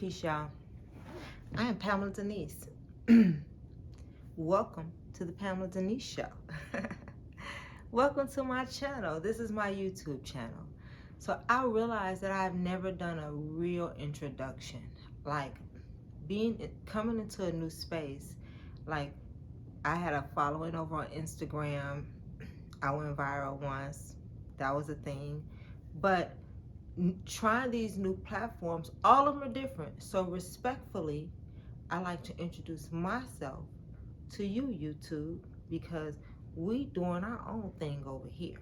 Peace, y'all. I am Pamela Denise. Welcome to the Pamela Denise Show. Welcome to my channel. This is my YouTube channel. So I realized that I've never done a real introduction, like coming into a new space. Like, I had a following over on Instagram. I went viral once. That was a thing. But trying these new platforms, all of them are different. So respectfully, I like to introduce myself to you, YouTube, because we doing our own thing over here.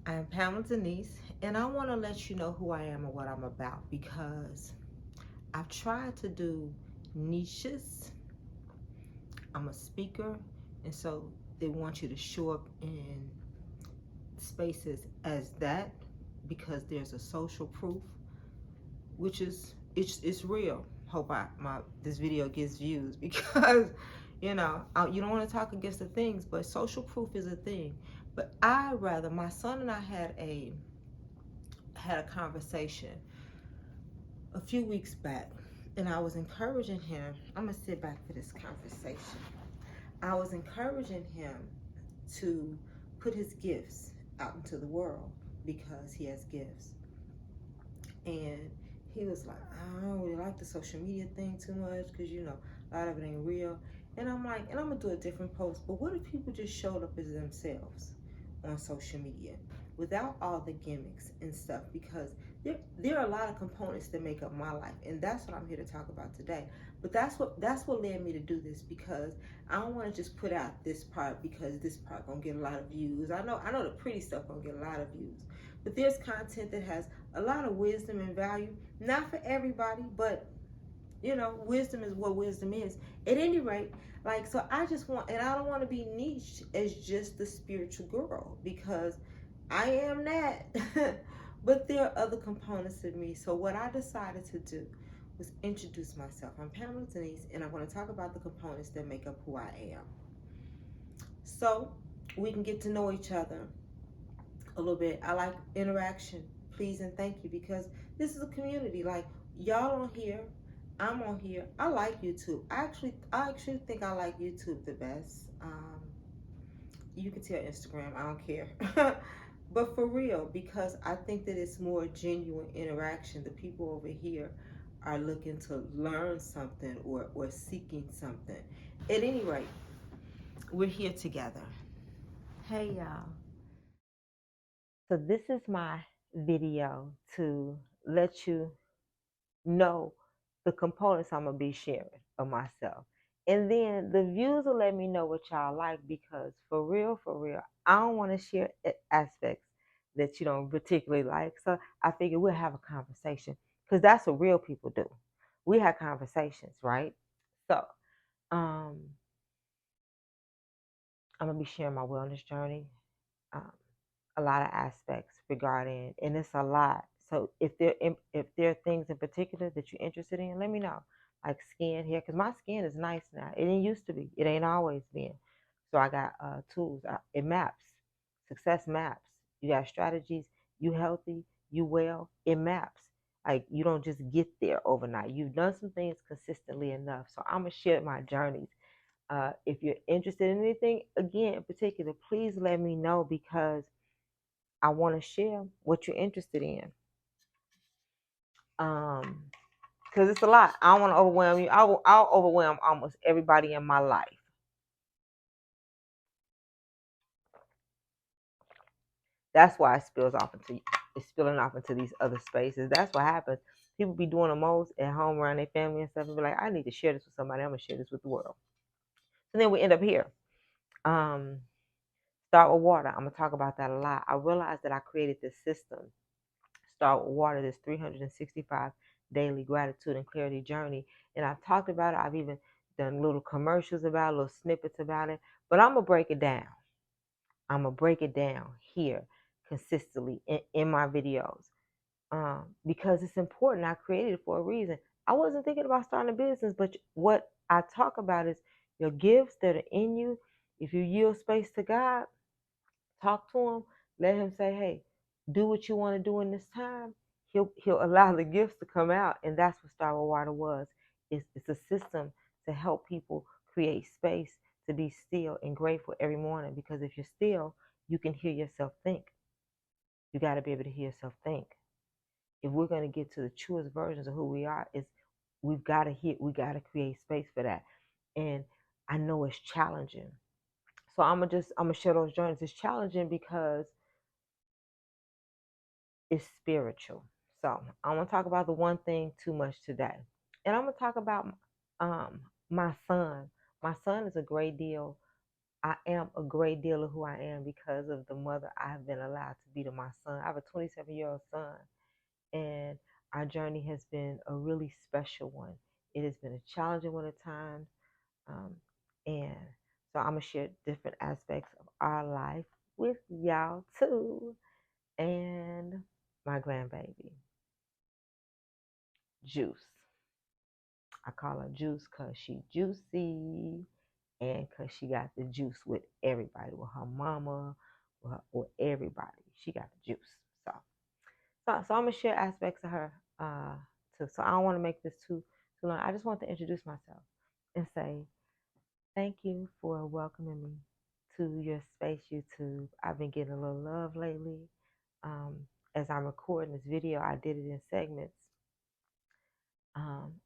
I'm Pamela Denise, and I want to let you know who I am and what I'm about, because I've tried to do niches. I'm a speaker, and so they want you to show up in spaces as that, because there's a social proof, which is it's real. Hope this video gets views, because you don't want to talk against the things, but social proof is a thing. But my son and I had a conversation a few weeks back, and I was encouraging him. I'm gonna sit back for this conversation. I was encouraging him to put his gifts out into the world, because he has gifts. And he was like, I don't really like the social media thing too much, because a lot of it ain't real. And I'm like, and I'm gonna do a different post, but what if people just showed up as themselves on social media without all the gimmicks and stuff? Because there are a lot of components that make up my life, and that's what I'm here to talk about today. But that's what led me to do this, because I don't want to just put out this part because this part gonna get a lot of views. I know the pretty stuff gonna get a lot of views, but there's content that has a lot of wisdom and value. Not for everybody, but wisdom is what wisdom is. At any rate, so I just want, and I don't want to be niche as just the spiritual girl, because I am that. But there are other components of me. So what I decided to do was introduce myself. I'm Pamela Denise, and I'm going to talk about the components that make up who I am, so we can get to know each other a little bit. I like interaction, please and thank you, because this is a community. Like, y'all on here, I'm on here. I like YouTube. I actually think I like YouTube the best. You can tell Instagram, I don't care. But for real, because I think that it's more genuine interaction. The people over here are looking to learn something, or seeking something. At any rate, we're here together. Hey, y'all. So this is my video to let you know the components I'm gonna be sharing of myself. And then the views will let me know what y'all like, because for real, I don't want to share aspects that you don't particularly like. So I figure we'll have a conversation, because that's what real people do. We have conversations, right? So um, I'm gonna be sharing my wellness journey. Um, a lot of aspects regarding, and it's a lot. So if there are things in particular that you're interested in, let me know. Like skin, hair, because my skin is nice now. It didn't used to be. It ain't always been. So I got tools. It maps. Success maps. You got strategies. You healthy. You well. It maps. Like, you don't just get there overnight. You've done some things consistently enough. So I'm gonna share my journeys. If you're interested in anything, again, in particular, please let me know, because I want to share what you're interested in. Because it's a lot. I don't want to overwhelm you. I'll overwhelm almost everybody in my life. That's why it's spilling off into these other spaces. That's what happens. People be doing the most at home around their family and stuff, and be like, I need to share this with somebody. I'm gonna share this with the world. So then we end up here. Start with water. I'm gonna talk about that a lot. I realized that I created this system. Start with water. This 365 daily gratitude and clarity journey, and I've talked about it. I've even done little commercials about it, little snippets about it. But I'm gonna break it down. I'm gonna break it down here consistently in my videos, because it's important. I created it for a reason. I wasn't thinking about starting a business, but what I talk about is your gifts that are in you. If you yield space to God, talk to Him, let Him say, hey, do what you want to do in this time. he'll allow the gifts to come out, and that's what Star with Water was. It's a system to help people create space to be still and grateful every morning. Because if you're still, you can hear yourself think. You got to be able to hear yourself think. If we're going to get to the truest versions of who we are, we got to create space for that. And I know it's challenging. So I'm gonna share those journeys. It's challenging because it's spiritual. So I want to talk about the one thing too much today, and I'm gonna talk about um my son. My son is a great deal. I am a great deal of who I am because of the mother I've been allowed to be to my son. I have a 27-year-old son, and our journey has been a really special one. It has been a challenging one at times, um, and so I'm gonna share different aspects of our life with y'all too, and my grandbaby, Juice. I call her Juice because she juicy and because she got the juice with everybody, with her mama, with everybody. She got the juice. So I'm gonna share aspects of her too. So I don't want to make this too long. I just want to introduce myself and say thank you for welcoming me to your space, YouTube. I've been getting a little love lately. Um, as I'm recording this video, I did it in segments.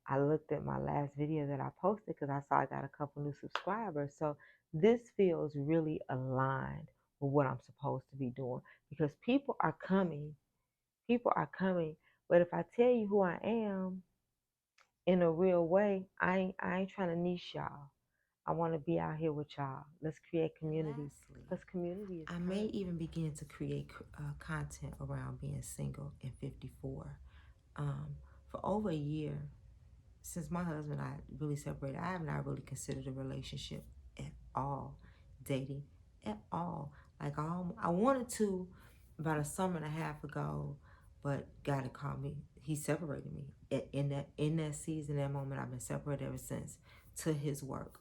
I looked at my last video that I posted because I saw I got a couple new subscribers. So this feels really aligned with what I'm supposed to be doing because people are coming. People are coming. But if I tell you who I am in a real way, I ain't trying to niche y'all. I want to be out here with y'all. Let's create community. Because community is I may even begin to create content around being single and 54. For over a year, since my husband and I really separated, I have not really considered a relationship at all, dating at all. Like I wanted to about a summer and a half ago, but God had called me. He separated me in that season, that moment. I've been separated ever since to His work.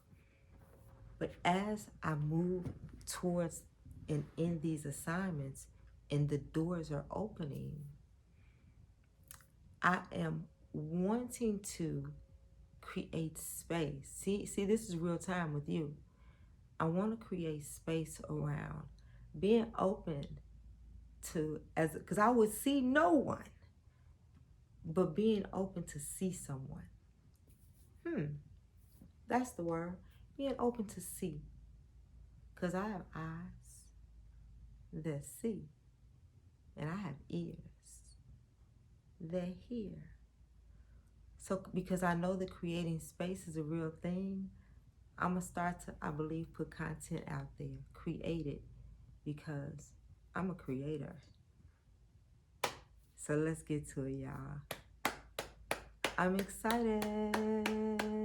But as I move towards and in these assignments, and the doors are opening, I am wanting to create space. See, this is real time with you. I want to create space around being open to, as because I would see no one, but being open to see someone. That's the word. Being open to see, because I have eyes that see, and I have ears that hear. So because I know that creating space is a real thing, I'm going to start to, I believe, put content out there, create it, because I'm a creator. So let's get to it, y'all. I'm excited.